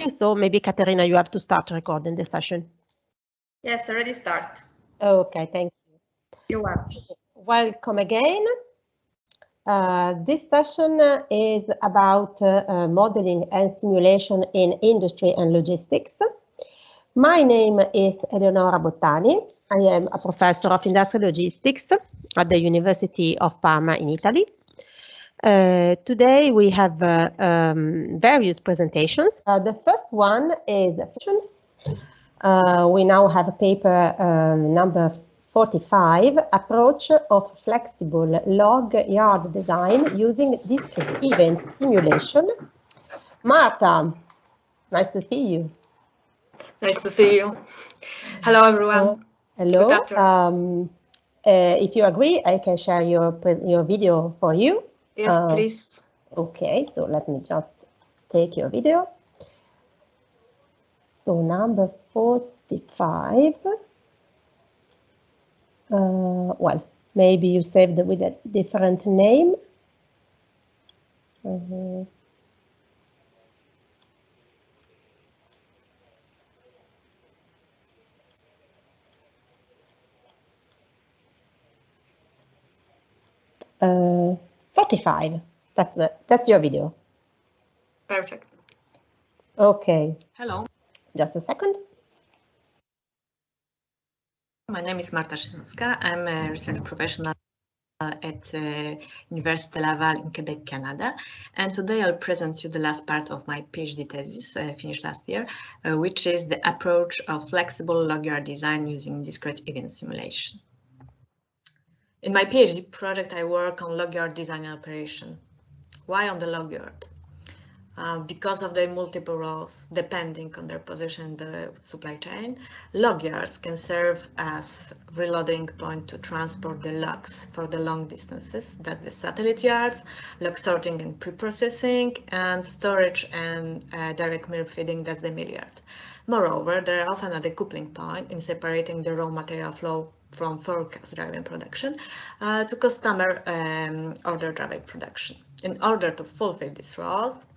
So maybe Caterina, you have to start recording the session. Yes, already start. Okay, thank you. You're welcome. Welcome again. This session is about modeling and simulation in industry and logistics. My name is Eleonora Bottani. I am a professor of industrial logistics at the University of Parma in Italy. Today we have various presentations. The first one is we now have a paper number 45, Approach of Flexible Log Yard Design Using Discrete-event Simulation. Marta, nice to see you. Nice to see you. Hello, everyone. Hello. Good afternoon. If you agree, I can share your video for you. Yes, please. Okay, so let me just take your video. So number 45. Well, maybe you saved it with a different name. 45. That's your video. Perfect. Okay. Hello. Just a second. My name is Marta Trzcianowska. I'm a research professional at University Laval in Quebec, Canada. And today I'll present you the last part of my PhD thesis finished last year, which is the approach of flexible log yard design using discrete event simulation. In my PhD project, I work on log yard design and operation. Why on the log yard? Because of their multiple roles, depending on their position in the supply chain, log yards can serve as reloading point to transport the logs for the long distances, that's the satellite yards, log sorting and pre-processing, and storage and direct mill feeding, that's the mill yard. Moreover, they are often at the coupling point in separating the raw material flow from forecast-driven production to customer order-driven production. In order to fulfill these roles,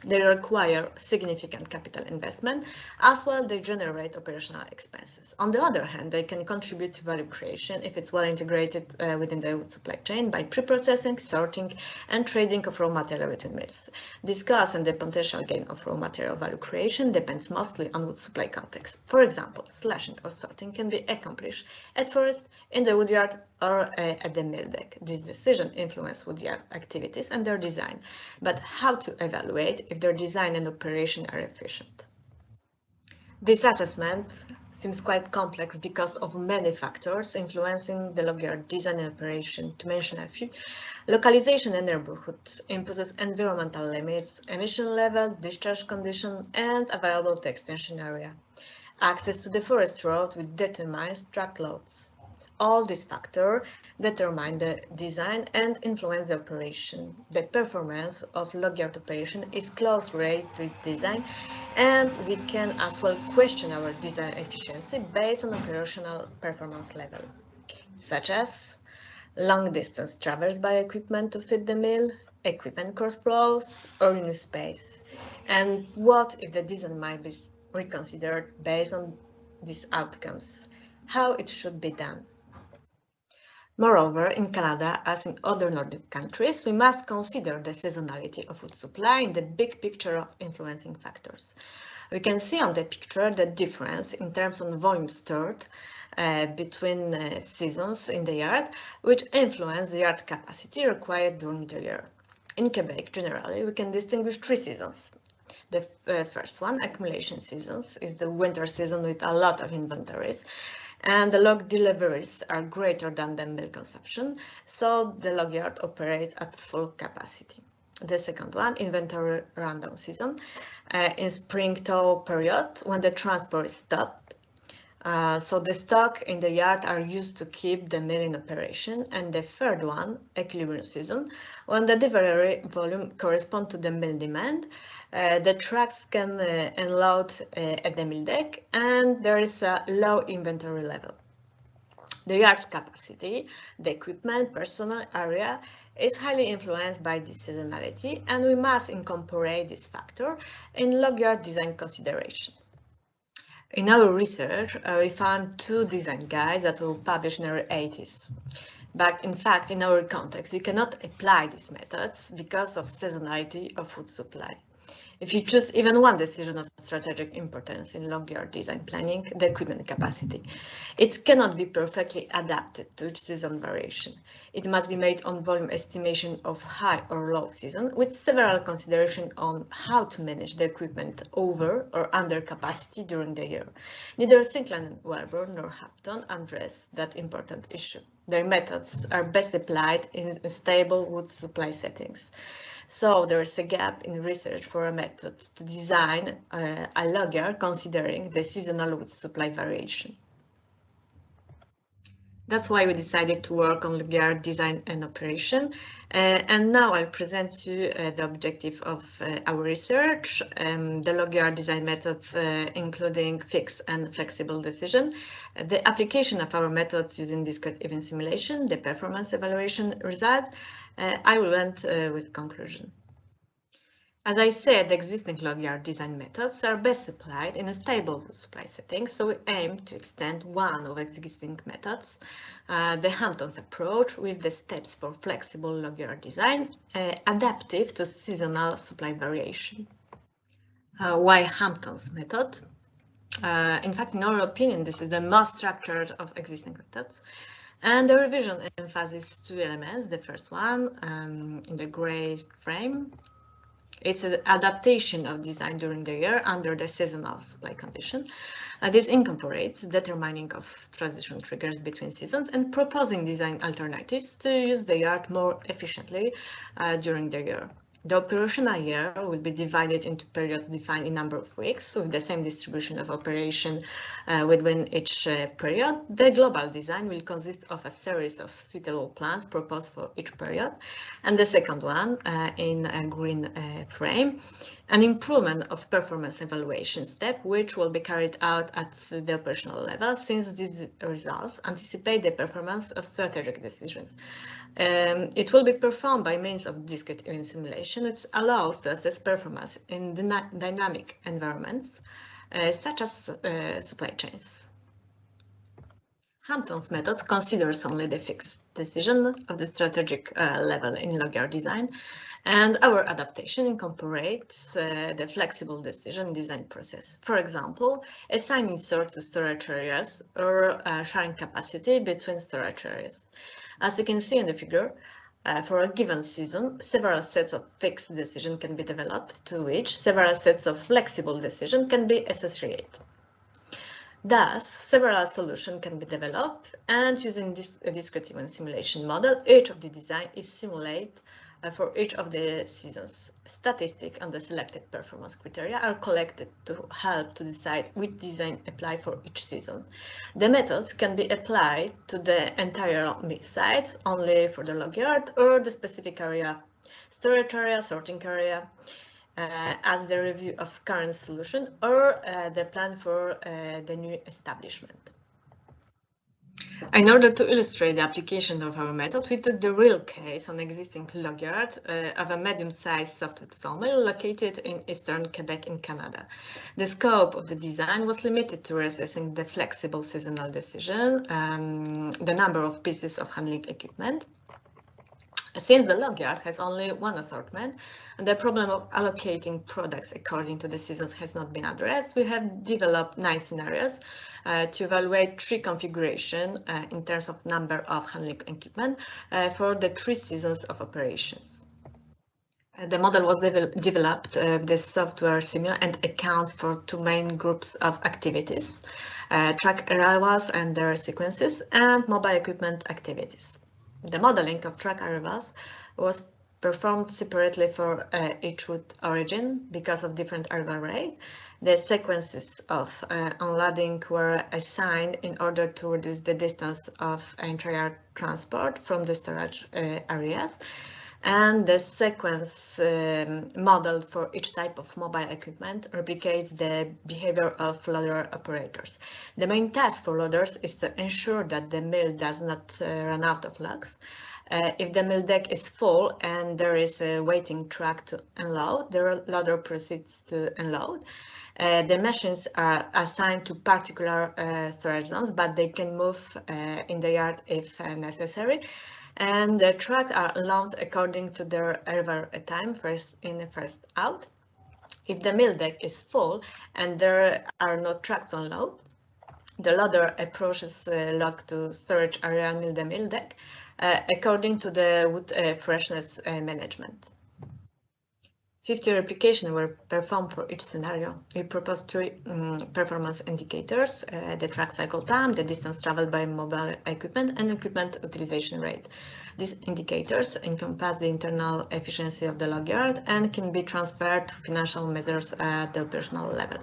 they require significant capital investment, as well they generate operational expenses. On the other hand, they can contribute to value creation if it's well integrated within the supply chain by pre-processing, sorting, and trading of raw material within mills. This cost and the potential gain of raw material value creation depends mostly on wood supply context. For example, slashing or sorting can be accomplished at first in the woodyard or at the mill deck. This decision influences woodyard activities and their design, but how to evaluate if their design and operation are efficient? This assessment seems quite complex because of many factors influencing the log yard design and operation. To mention a few, localization and neighborhood imposes environmental limits, emission level, discharge condition, and available to extension area. Access to the forest road will determine track loads. All these factors determine the design and influence the operation. The performance of log yard operation is closely related to design, and we can as well question our design efficiency based on operational performance level, such as long distance traversed by equipment to feed the mill, equipment cross flows, or new space. And what if the design might be reconsidered based on these outcomes? How it should be done? Moreover, in Canada, as in other Nordic countries, we must consider the seasonality of wood supply in the big picture of influencing factors. We can see on the picture the difference in terms of volume stored between seasons in the yard, which influence the yard capacity required during the year. In Quebec, generally, we can distinguish three seasons. The first one, accumulation seasons, is the winter season with a lot of inventories, and the log deliveries are greater than the mill consumption, so the log yard operates at full capacity. The second one, inventory rundown season, in spring thaw period when the transport is stopped. So the stock in the yard are used to keep the mill in operation. And the third one, equilibrium season, when the delivery volume corresponds to the mill demand. The trucks can unload at the mill deck, and there is a low inventory level. The yard's capacity, the equipment, personal area, is highly influenced by this seasonality, and we must incorporate this factor in log yard design consideration. In our research, we found 2 design guides that were published in the 80s. But in fact, in our context, we cannot apply these methods because of seasonality of food supply. If you choose even one decision of strategic importance in log yard design planning, the equipment capacity, it cannot be perfectly adapted to each season variation. It must be made on volume estimation of high or low season, with several considerations on how to manage the equipment over or under capacity during the year. Neither Sinclair, Welber nor Hampton address that important issue. Their methods are best applied in stable wood supply settings. So there is a gap in research for a method to design a log yard considering the seasonal wood supply variation. That's why we decided to work on log yard design and operation. And now I'll present to you the objective of our research, the log yard design methods, including fixed and flexible decision, the application of our methods using discrete-event simulation, the performance evaluation results. I will end with conclusion. As I said, the existing log yard design methods are best applied in a stable wood supply setting, so we aim to extend one of existing methods, the Hampton's approach, with the steps for flexible log yard design, adaptive to seasonal supply variation. Why Hampton's method? In fact, in our opinion, this is the most structured of existing methods. And the revision emphasizes 2 elements. The first one, in the gray frame, it's an adaptation of design during the year under the seasonal supply condition. This incorporates determining of transition triggers between seasons and proposing design alternatives to use the yard more efficiently during the year. The operational year will be divided into periods defined in number of weeks with the same distribution of operation within each period. The global design will consist of a series of suitable plans proposed for each period. And the second one, in a green frame, an improvement of performance evaluation step, which will be carried out at the operational level, since these results anticipate the performance of strategic decisions. It will be performed by means of discrete-event simulation, which allows to assess performance in dynamic environments, such as supply chains. Hampton's method considers only the fixed decision of the strategic level in log yard design, and our adaptation incorporates the flexible decision design process. For example, assigning sort to storage areas or sharing capacity between storage areas. As you can see in the figure, for a given season, several sets of fixed decision can be developed, to which several sets of flexible decision can be associated. Thus, several solutions can be developed, and using this discrete-event simulation model, each of the design is simulated for each of the seasons. Statistics on the selected performance criteria are collected to help to decide which design apply for each season. The methods can be applied to the entire site, only for the log yard, or the specific area, storage area, sorting area, as the review of current solution, or the plan for the new establishment. In order to illustrate the application of our method, we took the real case on existing log yard of a medium-sized softwood sawmill located in eastern Quebec in Canada. The scope of the design was limited to assessing the flexible seasonal decision, the number of pieces of handling equipment. Since the log yard has only one assortment, and the problem of allocating products according to the seasons has not been addressed, we have developed 9 scenarios to evaluate 3 configurations in terms of number of handling equipment for the 3 seasons of operations. The model was developed with the software Simio and accounts for 2 main groups of activities, track arrivals and their sequences, and mobile equipment activities. The modeling of track arrivals was performed separately for each route origin because of different arrival rate. The sequences of unloading were assigned in order to reduce the distance of intra-yard transport from the storage areas. And the sequence model for each type of mobile equipment replicates the behavior of loader operators. The main task for loaders is to ensure that the mill does not run out of logs. If the mill deck is full and there is a waiting truck to unload, the loader proceeds to unload. The machines are assigned to particular storage zones, but they can move in the yard if necessary. And the trucks are loaded according to their arrival time, first in, first out. If the mill deck is full and there are no trucks on load, the loader approaches log to storage area near the mill deck according to the wood freshness management. 50 replications were performed for each scenario. We proposed 3 performance indicators, the track cycle time, the distance traveled by mobile equipment, and equipment utilization rate. These indicators encompass the internal efficiency of the log yard and can be transferred to financial measures at the operational level.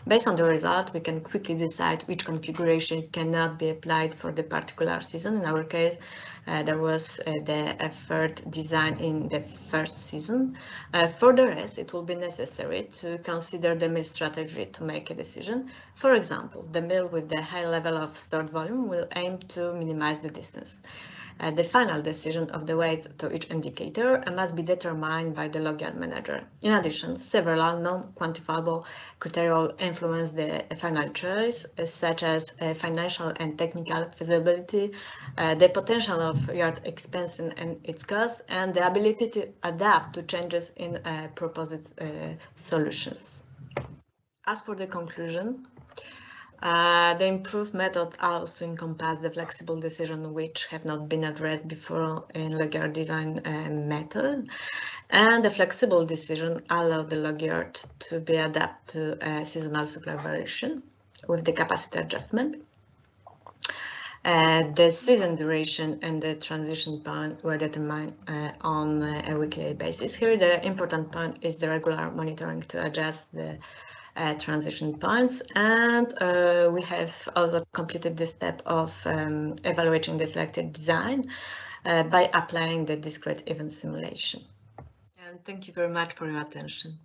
Based on the result, we can quickly decide which configuration cannot be applied for the particular season. In our case, there was the effort design in the first season. For the rest, it will be necessary to consider the mill strategy to make a decision. For example, the mill with the high level of stored volume will aim to minimize the distance. The final decision of the weight to each indicator must be determined by the log yard manager. In addition, several non-quantifiable criteria will influence the final choice, such as financial and technical feasibility, the potential of yard expansion and its cost, and the ability to adapt to changes in proposed solutions. As for the conclusion, the improved method also encompasses the flexible decisions which have not been addressed before in log yard design method, and the flexible decision allow the log yard to be adapted to seasonal supply variation with the capacity adjustment. The season duration and the transition point were determined on a weekly basis. Here, the important point is the regular monitoring to adjust the transition points, and we have also completed the step of evaluating the selected design by applying the discrete-event simulation. And thank you very much for your attention.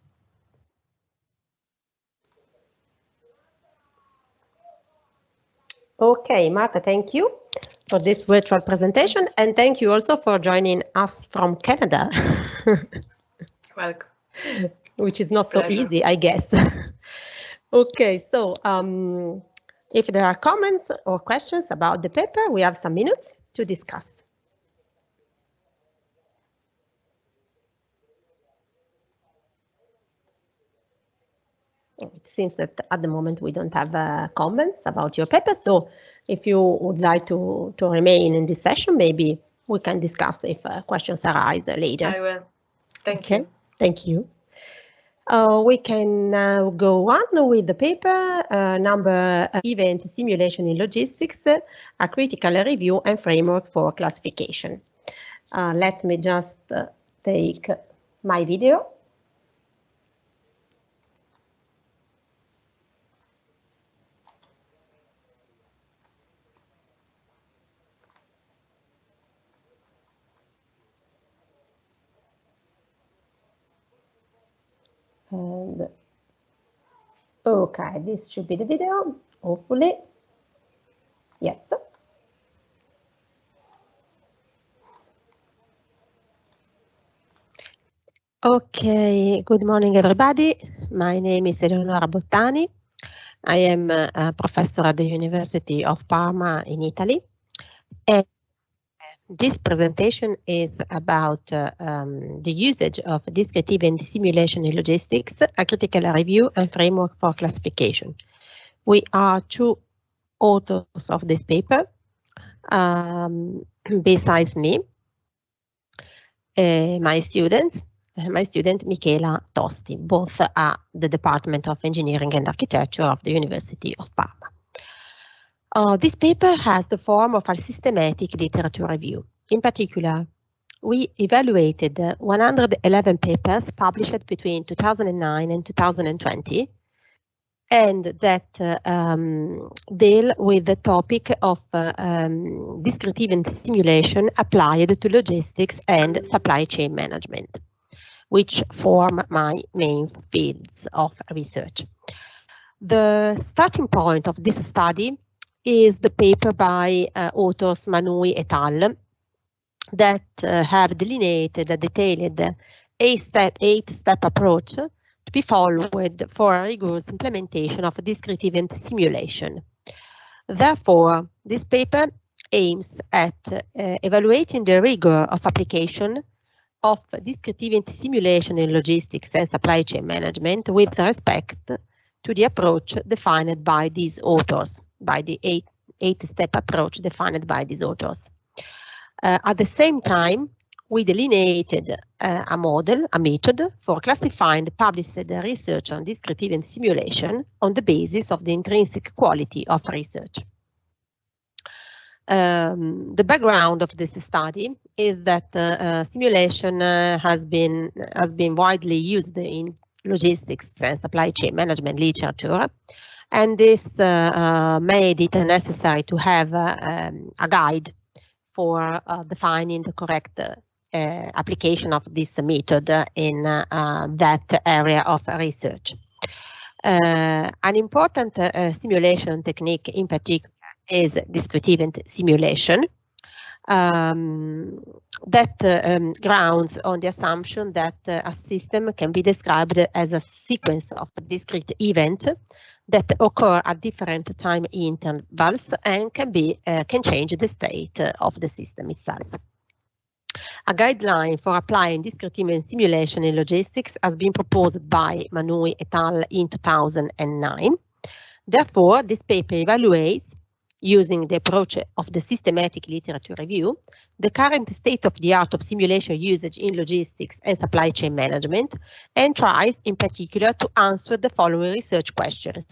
Okay, Marta, thank you for this virtual presentation, and thank you also for joining us from Canada. Welcome. Which is not so easy, I guess. Okay, so if there are comments or questions about the paper, we have some minutes to discuss. It seems that at the moment we don't have comments about your paper, so if you would like to remain in this session, maybe we can discuss if questions arise later. I will. Thank you. Thank you. We can now go on with the paper number Event Simulation in Logistics, a critical review and framework for classification. Let me just take my video. And okay, this should be the video, hopefully. Yes. Okay, good morning, everybody. My name is Eleonora Bottani. I am a professor at the University of Parma in Italy. And this presentation is about the usage of discrete-event simulation in logistics, a critical review and framework for classification. We are 2 authors of this paper, besides me, my student Michela Tosti, both at the Department of Engineering and Architecture of the University of Parma. This paper has the form of a systematic literature review. In particular, we evaluated 111 papers published between 2009 and 2020 and that deal with the topic of discrete-event simulation applied to logistics and supply chain management, which form my main fields of research. The starting point of this study is the paper by authors Manui et al. That have delineated a detailed eight-step approach to be followed for a rigorous implementation of discrete-event simulation. Therefore, this paper aims at evaluating the rigor of application of discrete-event simulation in logistics and supply chain management with respect to the approach defined by these authors, by the eight-step approach defined by these authors. At the same time, we delineated a method for classifying the published research on discrete-event simulation on the basis of the intrinsic quality of research. The background of this study is that simulation has been widely used in logistics and supply chain management literature, and this made it necessary to have a guide for defining the correct application of this method in that area of research. An important simulation technique in particular is discrete-event simulation that grounds on the assumption that a system can be described as a sequence of discrete events that occur at different time intervals and can change the state of the system itself. A guideline for applying discrete-event simulation in logistics has been proposed by Manui et al. In 2009. Therefore, this paper evaluates, using the approach of the systematic literature review, the current state-of-the-art of simulation usage in logistics and supply chain management, and tries in particular to answer the following research questions.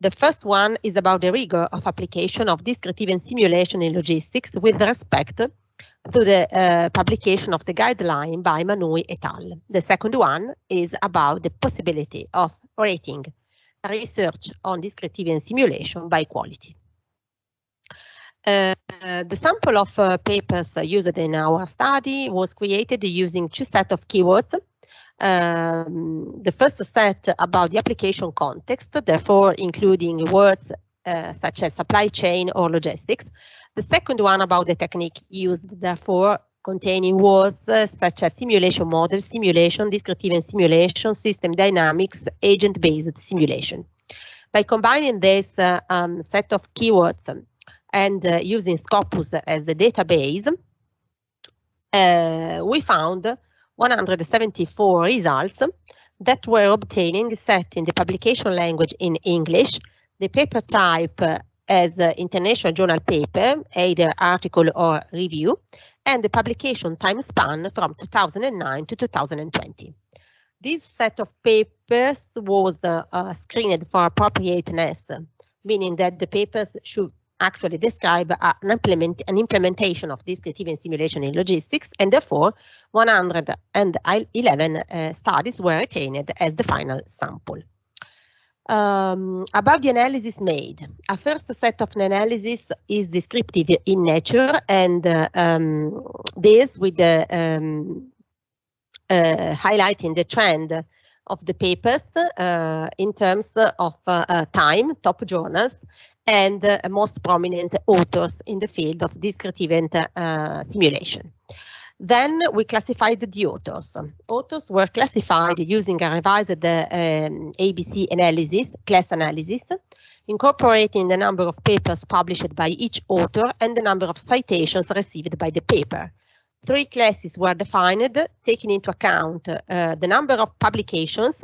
The first one is about the rigor of application of discrete-event simulation in logistics with respect to the publication of the guideline by Manui et al. The second one is about the possibility of rating research on discrete-event simulation by quality. The sample of papers used in our study was created using two sets of keywords. The first set about the application context, therefore including words such as supply chain or logistics. The second one about the technique used, therefore containing words such as simulation model, simulation, discrete-event simulation, system dynamics, agent-based simulation. By combining this set of keywords and using Scopus as the database, we found 174 results that were obtained set in the publication language in English, the paper type as international journal paper, either article or review, and the publication time span from 2009 to 2020. This set of papers was screened for appropriateness, meaning that the papers should actually describe an implementation of discrete-event simulation in logistics, and therefore 111 studies were retained as the final sample. About the analysis made, a first set of analysis is descriptive in nature and deals with the highlighting the trend of the papers in terms of time, top journals, and most prominent authors in the field of discrete-event simulation. Then we classified the authors. Authors were classified using a revised ABC analysis, class analysis, incorporating the number of papers published by each author and the number of citations received by the paper. Three classes were defined, taking into account the number of publications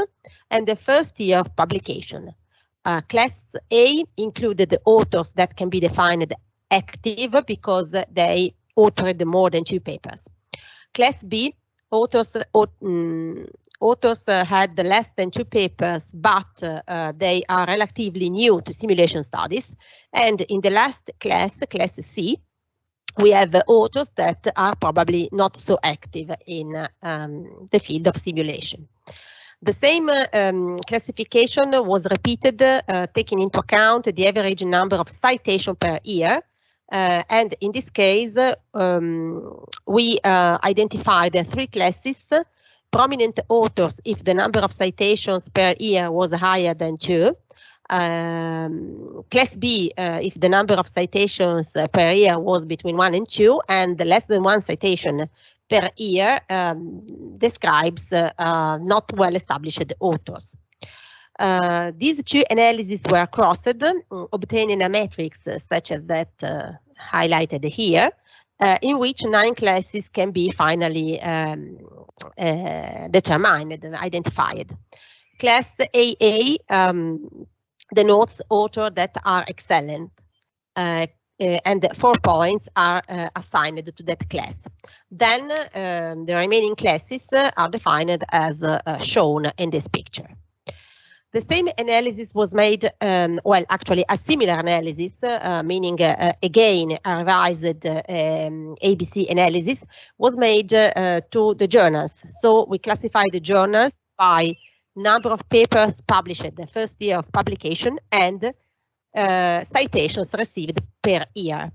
and the first year of publication. Class A included the authors that can be defined active because they authored more than 2 papers. Class B, authors had less than 2 papers, but they are relatively new to simulation studies. And in the last class, Class C, we have authors that are probably not so active in the field of simulation. The same classification was repeated, taking into account the average number of citations per year. And in this case, we identified 3 classes: prominent authors if the number of citations per year was higher than 2, Class B if the number of citations per year was between 1 and 2, and less than 1 citation per year describes not well-established authors. These 2 analyses were crossed, obtaining a matrix such as that highlighted here, in which 9 classes can be finally determined, identified. Class AA denotes authors that are excellent, and 4 points are assigned to that class. Then the remaining classes are defined as shown in this picture. The same analysis was made, well, actually a similar analysis, meaning again a revised ABC analysis, was made to the journals. So we classified the journals by number of papers published the first year of publication and citations received per year.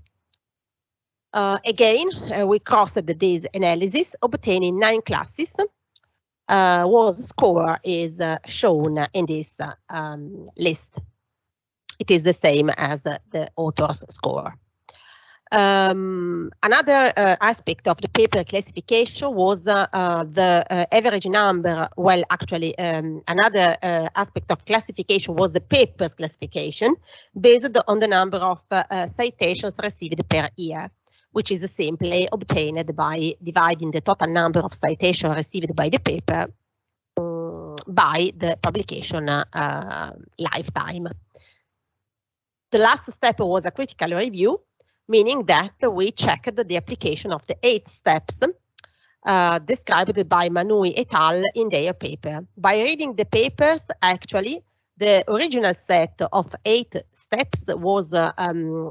Again, we crossed this analysis, obtaining 9 classes. Whose score is shown in this list. It is the same as the author's score. Another aspect of the paper classification was the average number. Well, actually, another aspect of classification was the paper's classification based on the number of citations received per year, which is simply obtained by dividing the total number of citations received by the paper by the publication lifetime. The last step was a critical review, meaning that we checked the application of the 8 steps described by Manui et al. In their paper. By reading the papers, actually, the original set of 8 steps was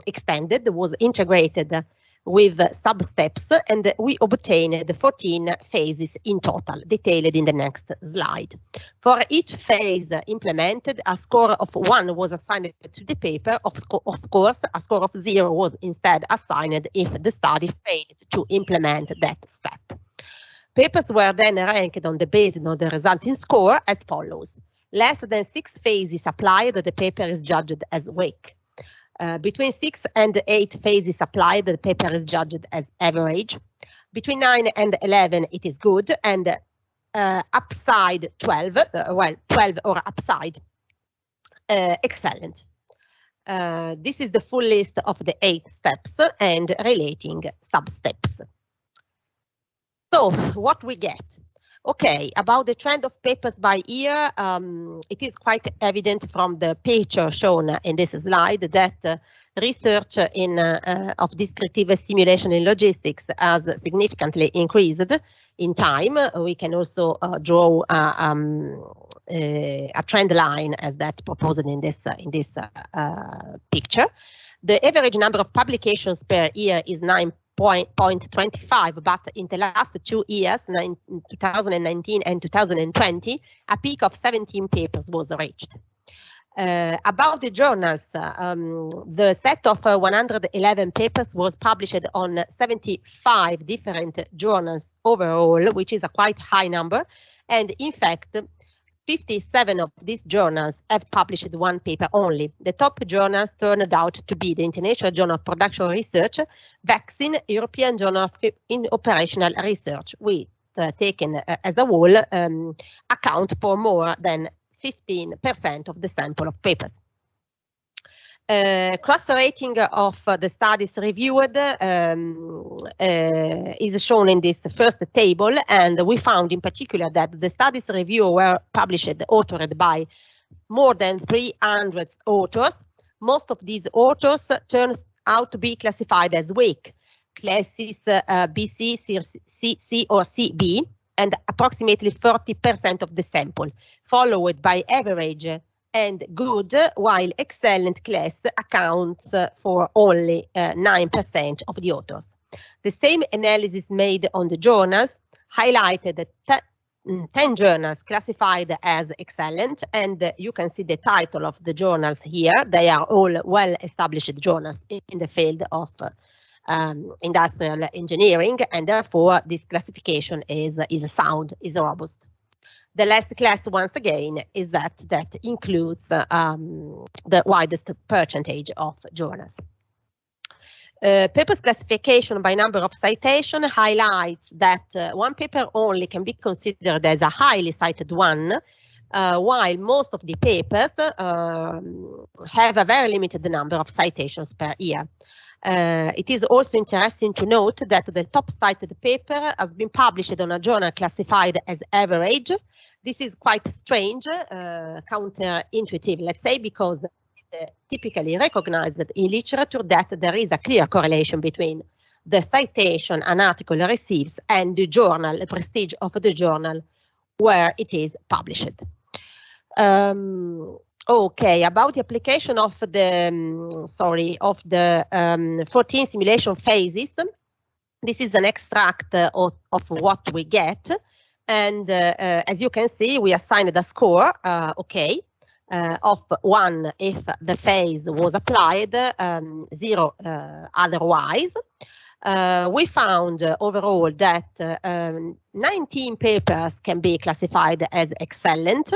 extended, was integrated with sub-steps, and we obtained 14 phases in total, detailed in the next slide. For each phase implemented, a score of 1 was assigned to the paper. Of course, a score of 0 was instead assigned if the study failed to implement that step. Papers were then ranked on the basis of the resulting score as follows. Less than 6 phases applied, the paper is judged as weak. Between 6 and 8 phases applied, the paper is judged as average. Between 9 and 11, it is good, and upside 12, well, 12 or upside, excellent. This is the full list of the 8 steps and relating sub-steps. So, what we get? Okay, about the trend of papers by year, it is quite evident from the picture shown in this slide that research of descriptive simulation in logistics has significantly increased in time. We can also draw a trend line as that proposed in this picture. The average number of publications per year is 9.25, but in the last 2 years, 2019 and 2020, a peak of 17 papers was reached. About the journals, the set of 111 papers was published on 75 different journals overall, which is a quite high number, and in fact, 57 of these journals have published 1 paper only. The top journals turned out to be the International Journal of Production Research, Vaccine, European Journal of Operational Research, which, taken as a whole, account for more than 15% of the sample of papers. Cross-rating of the studies reviewed is shown in this first table, and we found in particular that the studies reviewed were authored by more than 300 authors. Most of these authors turned out to be classified as weak, classes BC, C, or CB, and approximately 30% of the sample, followed by average and good, while excellent class accounts for only 9% of the authors. The same analysis made on the journals highlighted that 10 journals classified as excellent, and you can see the title of the journals here. They are all well-established journals in the field of industrial engineering, and therefore this classification is sound, is robust. The last class, once again, is that includes the widest percentage of journals. Papers classification by number of citation highlights that one paper only can be considered as a highly cited one, while most of the papers have a very limited number of citations per year. It is also interesting to note that the top cited paper has been published on a journal classified as average. This is quite strange, counterintuitive, let's say, because typically recognized in literature that there is a clear correlation between the citation an article receives and the journal, the prestige of the journal where it is published. Okay, about the application of the 14 simulation phases. This is an extract of what we get, and as you can see, we assigned a score, okay, of 1 if the phase was applied, 0 otherwise. We found overall that 19 papers can be classified as excellent.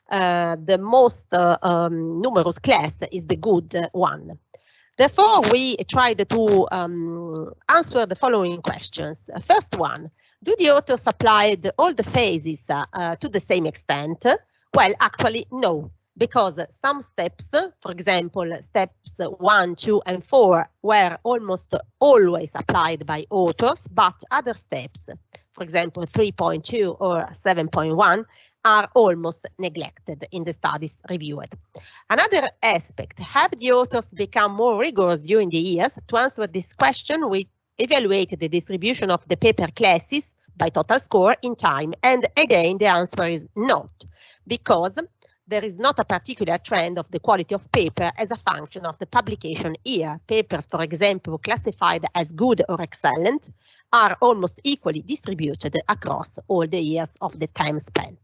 The most numerous class is the good one. Therefore, we tried to answer the following questions. First one, do the authors apply all the phases to the same extent? Well, actually, no, because some steps, for example, steps 1, 2, and 4, were almost always applied by authors, but other steps, for example, 3.2 or 7.1, are almost neglected in the studies reviewed. Another aspect, have the authors become more rigorous during the years? To answer this question, we evaluated the distribution of the paper classes by total score in time, and again the answer is not, because there is not a particular trend of the quality of paper as a function of the publication year. Papers, for example, classified as good or excellent are almost equally distributed across all the years of the time span.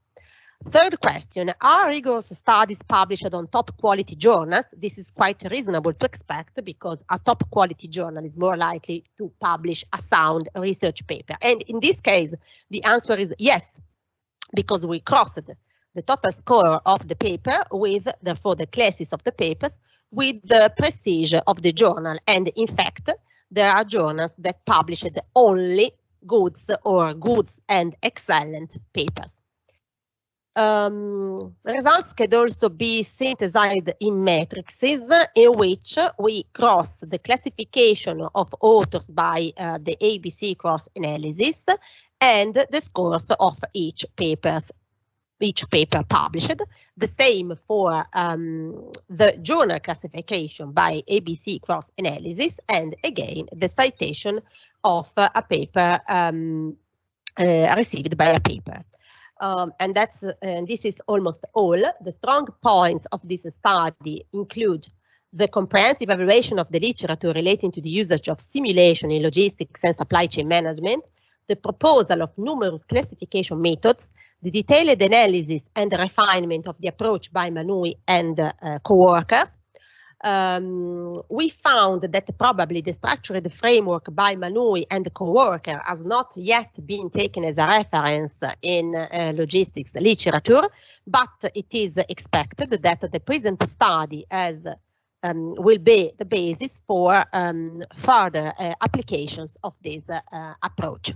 Third question, are rigorous studies published on top quality journals? This is quite reasonable to expect because a top quality journal is more likely to publish a sound research paper. And in this case, the answer is yes, because we crossed the total score of the paper with, therefore, the classes of the papers with the prestige of the journal. And in fact, there are journals that published only goods or goods and excellent papers. Results can also be synthesized in matrices in which we cross the classification of authors by the ABC cross analysis and the scores of each paper published. The same for the journal classification by ABC cross analysis, and again the citation of a paper received by a paper. And this is almost all. The strong points of this study include the comprehensive evaluation of the literature relating to the usage of simulation in logistics and supply chain management, the proposal of numerous classification methods, the detailed analysis and refinement of the approach by Manui and co-workers. We found that probably the structured framework by Manui and the co-worker has not yet been taken as a reference in logistics literature, but it is expected that the present study will be the basis for further applications of this approach.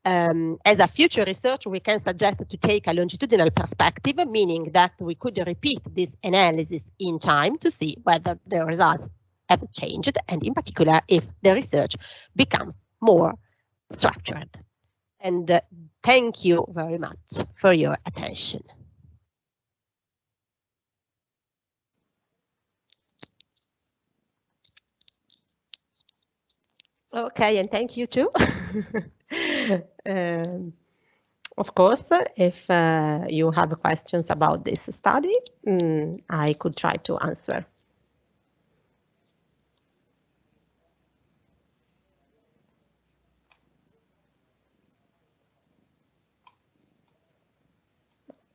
As a future research, we can suggest to take a longitudinal perspective, meaning that we could repeat this analysis in time to see whether the results have changed, and in particular, if the research becomes more structured. And thank you very much for your attention. Okay, and thank you too. Of course, if you have questions about this study, I could try to answer.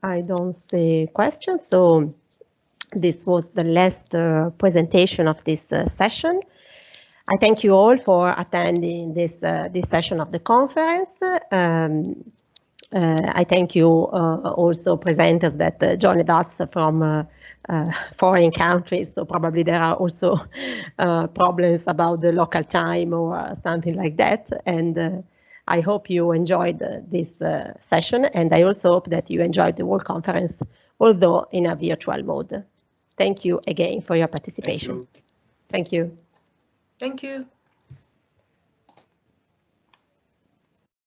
I don't see questions, so this was the last presentation of this session. I thank you all for attending this session of the conference. I thank you also presenters that joined us from foreign countries, so probably there are also problems about the local time or something like that. And I hope you enjoyed this session, and I also hope that you enjoyed the whole conference, although in a virtual mode. Thank you again for your participation. Thank you. Thank you. Thank you.